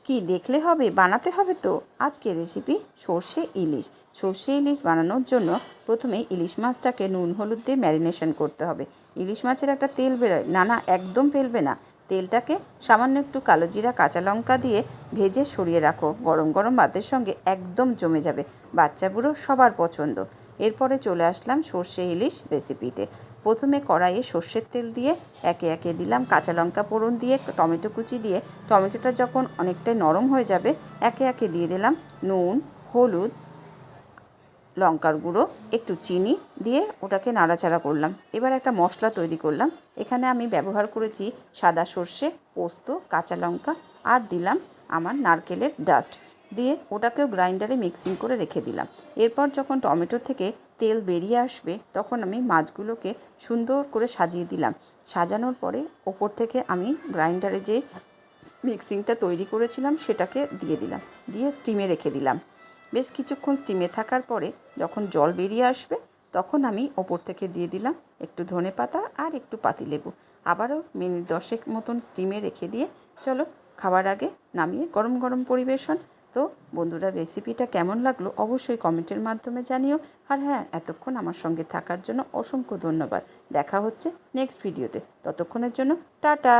কি দেখলে হবে, বানাতে হবে তো। আজকে রেসিপি সর্ষে ইলিশ। সর্ষে ইলিশ বানানোর জন্য প্রথমে ইলিশ মাছটাকে নুন হলুদ দিয়ে ম্যারিনেশন করতে হবে। ইলিশ মাছের একটা তেল বেরোয়, না না একদম ফেলবে না। তেলটাকে সামান্য একটু কালো জিরা কাঁচা লঙ্কা দিয়ে ভেজে সরিয়ে রাখো। গরম গরম ভাতের সঙ্গে একদম জমে যাবে, বাচ্চা বুড়ো সবার পছন্দ। এরপরে চলে আসলাম সর্ষে ইলিশ রেসিপিতে। প্রথমে কড়াইয়ে সর্ষের তেল দিয়ে একে একে দিলাম কাঁচা লঙ্কা ফোড়ন দিয়ে, টমেটো কুচি দিয়ে, টমেটোটা যখন অনেকটাই নরম হয়ে যাবে একে একে দিয়ে দিলাম নুন, হলুদ, লঙ্কার গুঁড়ো, একটু চিনি দিয়ে ওটাকে নাড়াচাড়া করলাম। এবার একটা মশলা তৈরি করলাম। এখানে আমি ব্যবহার করেছি সাদা সর্ষে, পোস্ত, কাঁচা লঙ্কা আর দিলাম আমার নারকেলের ডাস্ট দিয়ে ওটাকেও গ্রাইন্ডারে মিক্সিং করে রেখে দিলাম। এরপর যখন টমেটো থেকে তেল বেরিয়ে আসবে তখন আমি মাছগুলোকে সুন্দর করে সাজিয়ে দিলাম। সাজানোর পরে ওপর থেকে আমি গ্রাইন্ডারে যে মিক্সিংটা তৈরি করেছিলাম সেটাকে দিয়ে দিলাম, দিয়ে স্টিমে রেখে দিলাম। বেশ কিছুক্ষণ স্টিমে থাকার পরে যখন জল বেরিয়ে আসবে তখন আমি ওপর থেকে দিয়ে দিলাম একটু ধনেপাতা আর একটু পাতিলেবু। আবারও মিনিট 10 মতন স্টিমে রেখে দিয়ে চলো খাবার আগে নামিয়ে গরম গরম পরিবেশন। তো বন্ধুরা, রেসিপিটা কেমন লাগলো অবশ্যই কমেন্টের মাধ্যমে জানিও। আর হ্যাঁ, এতক্ষণ আমার সঙ্গে থাকার জন্য অসংখ্য ধন্যবাদ। দেখা হচ্ছে নেক্সট ভিডিওতে, ততক্ষণের জন্য টাটা।